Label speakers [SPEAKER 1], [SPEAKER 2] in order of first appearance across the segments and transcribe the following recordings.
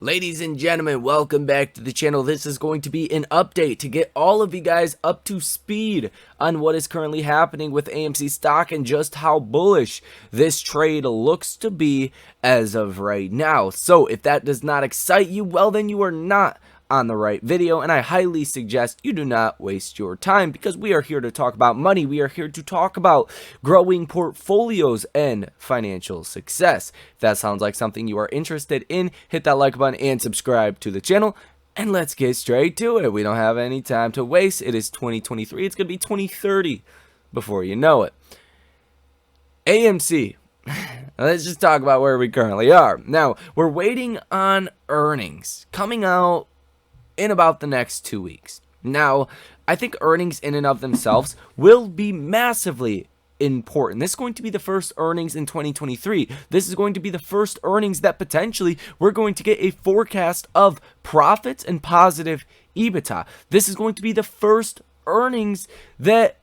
[SPEAKER 1] Ladies and gentlemen, welcome back to the channel. This is going to be an update to get all of you guys up to speed on what is currently happening with AMC stock and just how bullish this trade looks to be as of right now. So if that does not excite you, well then you are not on the right video, and I highly suggest you do not waste your time because we are here to talk about money. We are here to talk about growing portfolios and financial success. If that sounds like something you are interested in, hit that like button and subscribe to the channel. And let's get straight to it. We don't have any time to waste. It is 2023. It's going to be 2030 before you know it. AMC. Let's just talk about where we currently are. Now, we're waiting on earnings coming out in about the next 2 weeks. Now, I think earnings in and of themselves will be massively important. This is going to be the first earnings in 2023. This is going to be the first earnings that potentially we're going to get a forecast of profits and positive EBITDA. This is going to be the first earnings that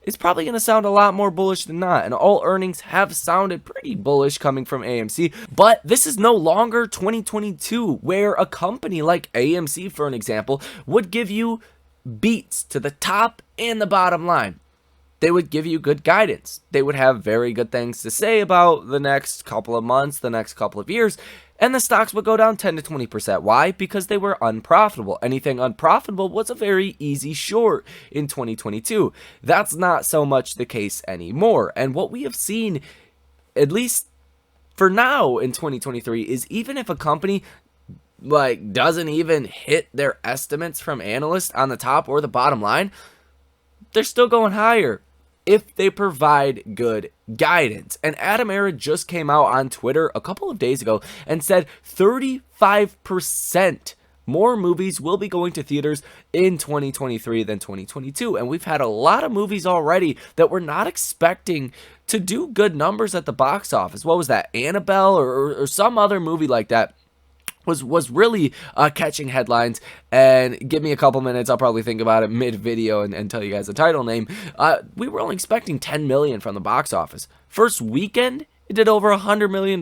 [SPEAKER 1] it's probably going to sound a lot more bullish than not, and all earnings have sounded pretty bullish coming from AMC, but this is no longer 2022, where a company like AMC, for an example, would give you beats to the top and the bottom line. They would give you good guidance. They would have very good things to say about the next couple of months, the next couple of years, and the stocks would go down 10 to 20%. Why? Because they were unprofitable. Anything unprofitable was a very easy short in 2022. That's not so much the case anymore. And what we have seen, at least for now in 2023, is even if a company doesn't even hit their estimates from analysts on the top or the bottom line, they're still going higher if they provide good guidance. And Adam Aron just came out on Twitter a couple of days ago and said 35% more movies will be going to theaters in 2023 than 2022. And we've had a lot of movies already that we're not expecting to do good numbers at the box office. What was that? Annabelle or some other movie like that was really catching headlines. And give me a couple minutes, I'll probably think about it mid-video and tell you guys the title name. We were only expecting $10 million from the box office. First weekend, it did over $100 million.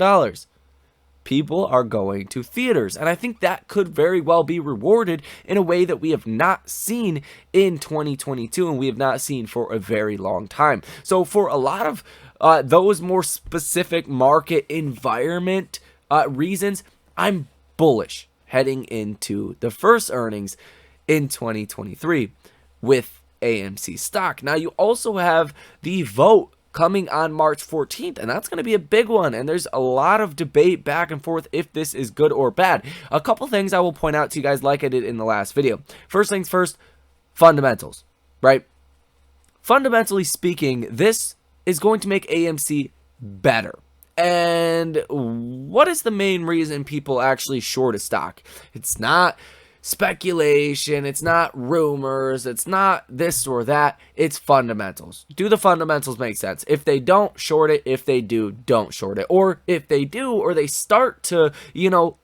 [SPEAKER 1] People are going to theaters, and I think that could very well be rewarded in a way that we have not seen in 2022, and we have not seen for a very long time. So for a lot of those more specific market environment reasons, I'm bullish heading into the first earnings in 2023 with AMC stock. Now, you also have the vote coming on March 14th, and that's going to be a big one, and there's a lot of debate back and forth if this is good or bad. A couple things I will point out to you guys like I did in the last video. First things first, fundamentals, right? Fundamentally speaking, this is going to make AMC better. And what is the main reason people actually short a stock? It's not speculation, it's not rumors, it's not this or that, it's fundamentals. Do the fundamentals make sense? If they don't, short it. If they do, don't short it. Or if they do, or they start to,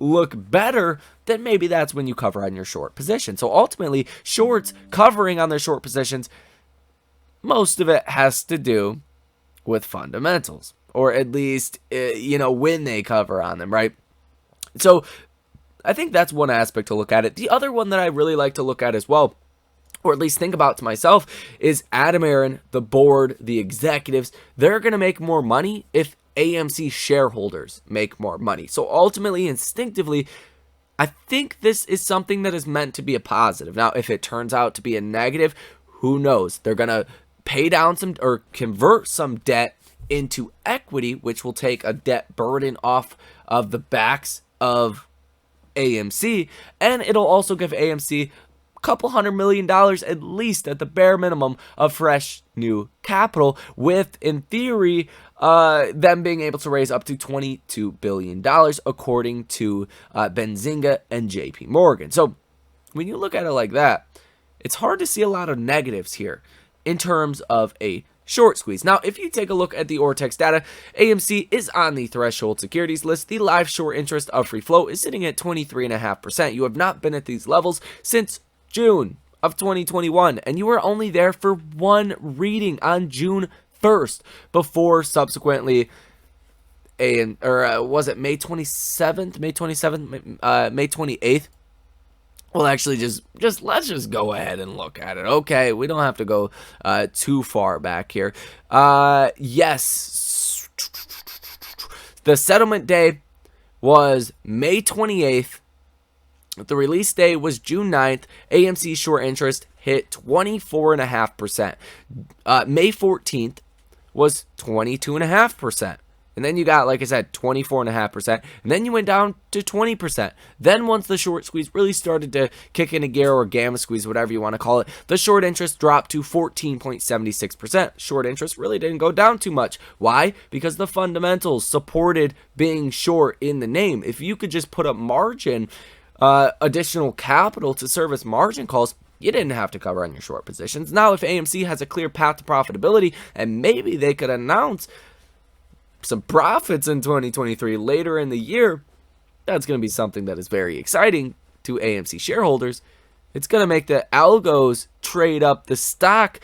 [SPEAKER 1] look better, then maybe that's when you cover on your short position. So ultimately, shorts covering on their short positions, most of it has to do with fundamentals. Or at least, when they cover on them, right? So I think that's one aspect to look at it. The other one that I really like to look at as well, or at least think about to myself, is Adam Aron, the board, the executives. They're going to make more money if AMC shareholders make more money. So ultimately, instinctively, I think this is something that is meant to be a positive. Now, if it turns out to be a negative, who knows? They're going to pay down some or convert some debt into equity, which will take a debt burden off of the backs of AMC, and it'll also give AMC a couple $100 million at least at the bare minimum of fresh new capital, with, in theory, them being able to raise up to $22 billion according to Benzinga and JP Morgan. So when you look at it like that, it's hard to see a lot of negatives here in terms of a short squeeze. Now, if you take a look at the Ortex data, AMC is on the threshold securities list. The live short interest of free float is sitting at 23.5%. You have not been at these levels since June of 2021, and you were only there for one reading on June 1st before subsequently was it May 27th, May 27th, May 28th? Well, actually, let's just go ahead and look at it. Okay, we don't have to go too far back here. Yes, the settlement day was May 28th. The release day was June 9th. AMC short interest hit 24.5%. May 14th was 22.5%. And then you got, like I said, 24.5%. And then you went down to 20%. Then once the short squeeze really started to kick into gear, or gamma squeeze, whatever you want to call it, the short interest dropped to 14.76%. Short interest really didn't go down too much. Why? Because the fundamentals supported being short in the name. If you could just put up margin, additional capital to service margin calls, you didn't have to cover on your short positions. Now, if AMC has a clear path to profitability, and maybe they could announce some profits in 2023 later in the year, that's going to be something that is very exciting to AMC shareholders. It's going to make the algos trade up the stock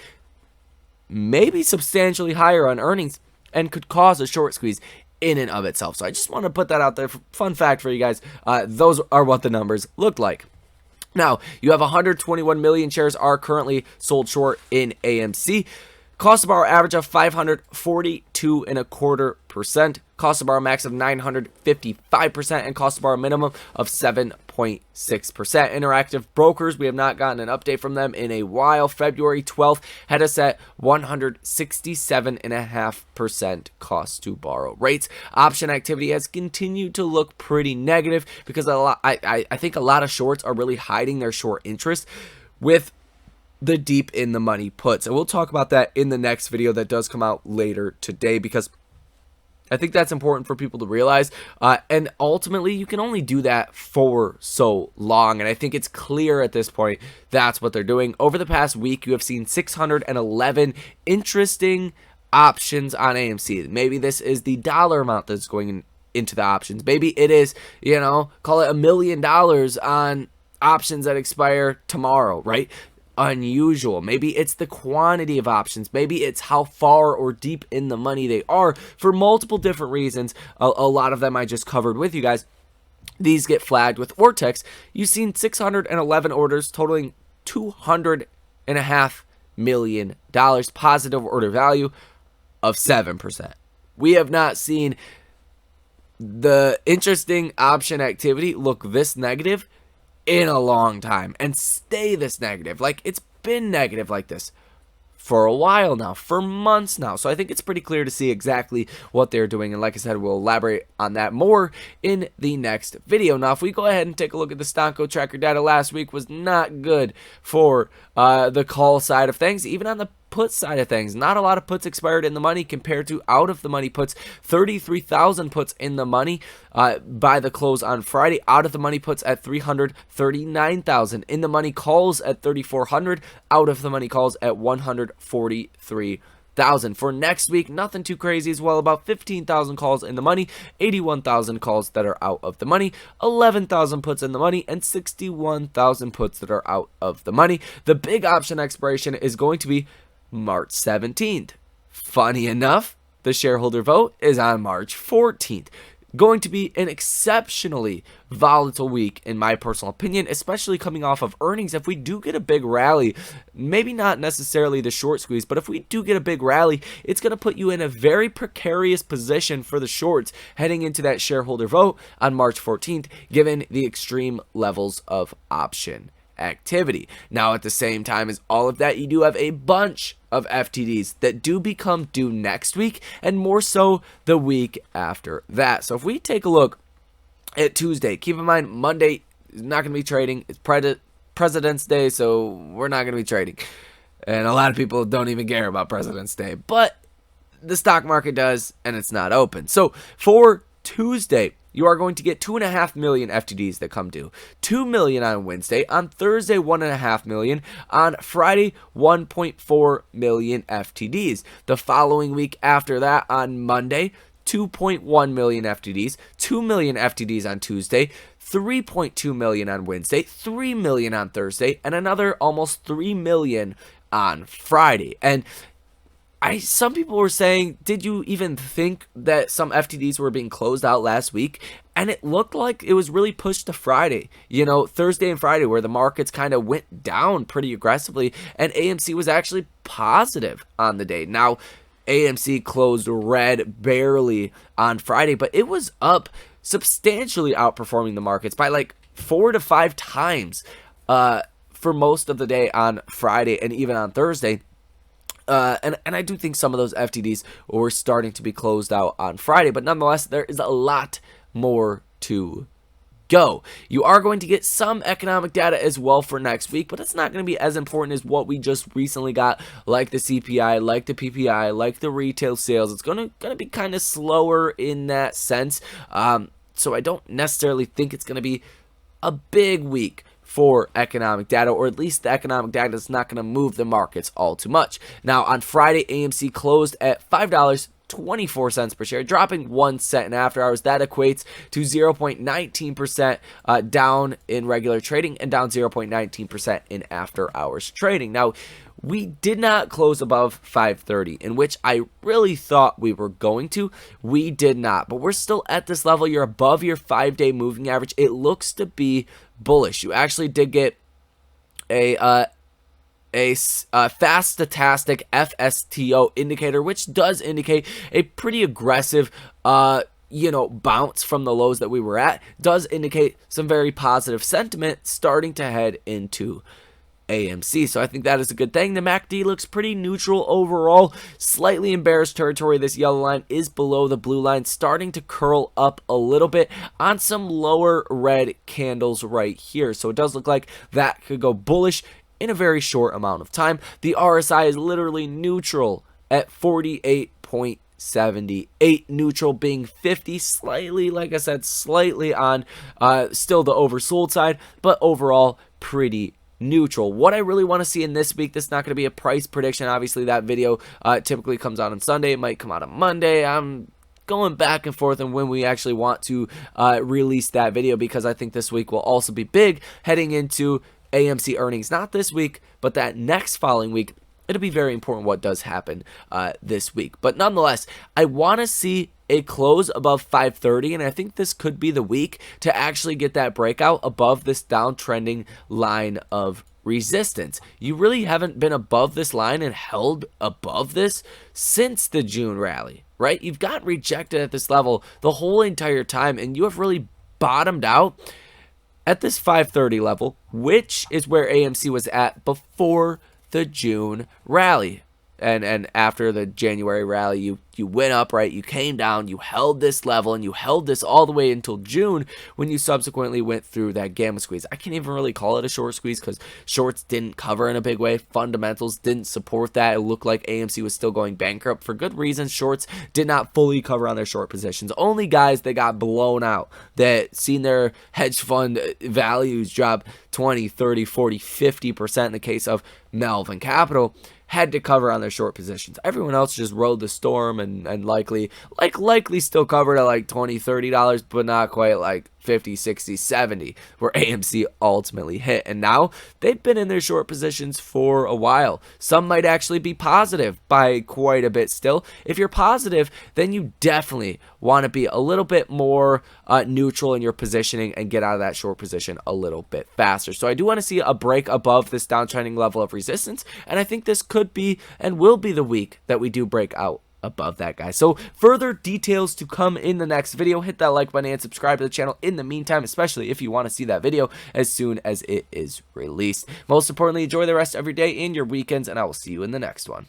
[SPEAKER 1] maybe substantially higher on earnings and could cause a short squeeze in and of itself. So I just want to put that out there. Fun fact for you guys. Those are what the numbers look like. Now, you have 121 million shares are currently sold short in AMC. Cost to borrow average of 542.25%. Cost to borrow max of 955%. And cost to borrow minimum of 7.6%. Interactive Brokers, we have not gotten an update from them in a while. February 12th had us at 167.5% cost to borrow rates. Option activity has continued to look pretty negative because I think a lot of shorts are really hiding their short interest with the deep in the money puts. And we'll talk about that in the next video that does come out later today, because I think that's important for people to realize. And ultimately, you can only do that for so long. And I think it's clear at this point that's what they're doing. Over the past week, you have seen 611 interesting options on AMC. Maybe this is the dollar amount that's going into the options. Maybe it is, call it $1 million on options that expire tomorrow, right? Unusual. Maybe it's the quantity of options. Maybe it's how far or deep in the money they are. For multiple different reasons, a lot of them I just covered with you guys. These get flagged with Vortex. You've seen 611 orders totaling $200.5 million, positive order value of 7%. We have not seen the interesting option activity look this negative in a long time and stay this negative. Like, it's been negative like this for a while now, for months now. So I think it's pretty clear to see exactly what they're doing. And like I said, we'll elaborate on that more in the next video. Now, if we go ahead and take a look at the Stonko tracker data, last week was not good for the call side of things. Even on the put side of things, not a lot of puts expired in the money compared to out of the money puts. 33,000 puts in the money by the close on Friday. Out of the money puts at 339,000. In the money calls at 3,400. Out of the money calls at 143,000. For next week, nothing too crazy as well. About 15,000 calls in the money, 81,000 calls that are out of the money, 11,000 puts in the money, and 61,000 puts that are out of the money. The big option expiration is going to be March 17th. Funny enough, the shareholder vote is on March 14th. Going to be an exceptionally volatile week, in my personal opinion, especially coming off of earnings. If we do get a big rally, maybe not necessarily the short squeeze, but if we do get a big rally, it's going to put you in a very precarious position for the shorts heading into that shareholder vote on March 14th, given the extreme levels of option activity. Now, at the same time as all of that, you do have a bunch of FTDs that do become due next week, and more so the week after that. So if we take a look at Tuesday, keep in mind Monday is not going to be trading. It's President's Day, so we're not going to be trading. And a lot of people don't even care about President's Day, but the stock market does, and it's not open. So for Tuesday, you are going to get 2.5 million FTDs that come due. 2 million on Wednesday. On Thursday, 1.5 million. On Friday, 1.4 million FTDs. The following week after that, on Monday, 2.1 million FTDs. 2 million FTDs on Tuesday. 3.2 million on Wednesday. 3 million on Thursday. And another almost 3 million on Friday. And Some people were saying, did you even think that some FTDs were being closed out last week? And it looked like it was really pushed to Friday, Thursday and Friday, where the markets kind of went down pretty aggressively, and AMC was actually positive on the day. Now, AMC closed red barely on Friday, but it was up, substantially outperforming the markets by like 4 to 5 times for most of the day on Friday and even on Thursday. And I do think some of those FTDs were starting to be closed out on Friday, but nonetheless, there is a lot more to go. You are going to get some economic data as well for next week, but it's not going to be as important as what we just recently got, like the CPI, like the PPI, like the retail sales. It's going to be kind of slower in that sense. So I don't necessarily think it's going to be a big week for economic data, or at least the economic data is not going to move the markets all too much. Now, on Friday, AMC closed at $5.24 per share, dropping 1 cent in after hours. That equates to 0.19% down in regular trading and down 0.19% in after hours trading. Now, we did not close above 530, in which I really thought we were going to. We did not, but we're still at this level. You're above your 5-day moving average. It looks to be bullish. You actually did get a fast stochastic FSTO indicator, which does indicate a pretty aggressive bounce from the lows that we were at. Does indicate some very positive sentiment starting to head into AMC. So I think that is a good thing. The MACD looks pretty neutral overall, slightly in bearish territory. This yellow line is below the blue line, starting to curl up a little bit on some lower red candles right here. So it does look like that could go bullish in a very short amount of time. The RSI is literally neutral at 48.78, neutral being 50, slightly, like I said, slightly on still the oversold side, but overall pretty neutral. What I really want to see in this week, this is not going to be a price prediction. Obviously, that video typically comes out on Sunday. It might come out on Monday. I'm going back and forth on when we actually want to release that video, because I think this week will also be big heading into AMC earnings. Not this week, but that next following week. It'll be very important what does happen this week. But nonetheless, I want to see a close above 530, and I think this could be the week to actually get that breakout above this downtrending line of resistance. You really haven't been above this line and held above this since the June rally, right? You've gotten rejected at this level the whole entire time, and you have really bottomed out at this 530 level, which is where AMC was at before the June rally. And after the January rally, you went up, right? You came down, you held this level, and you held this all the way until June, when you subsequently went through that gamma squeeze. I can't even really call it a short squeeze because shorts didn't cover in a big way. Fundamentals didn't support that. It looked like AMC was still going bankrupt for good reasons. Shorts did not fully cover on their short positions. Only guys that got blown out, that seen their hedge fund values drop 20, 30, 40, 50% in the case of Melvin Capital, had to cover on their short positions. Everyone else just rode the storm and likely still covered at like $20, $30, but not quite like 50, 60, 70, where AMC ultimately hit. And now they've been in their short positions for a while. Some might actually be positive by quite a bit still. If you're positive, then you definitely want to be a little bit more neutral in your positioning and get out of that short position a little bit faster. So I do want to see a break above this downtrending level of resistance, and I think this could be and will be the week that we do break out above that, guys. So further details to come in the next video. Hit that like button and subscribe to the channel in the meantime, especially if you want to see that video as soon as it is released. Most importantly, enjoy the rest of your day and your weekends, and I will see you in the next one.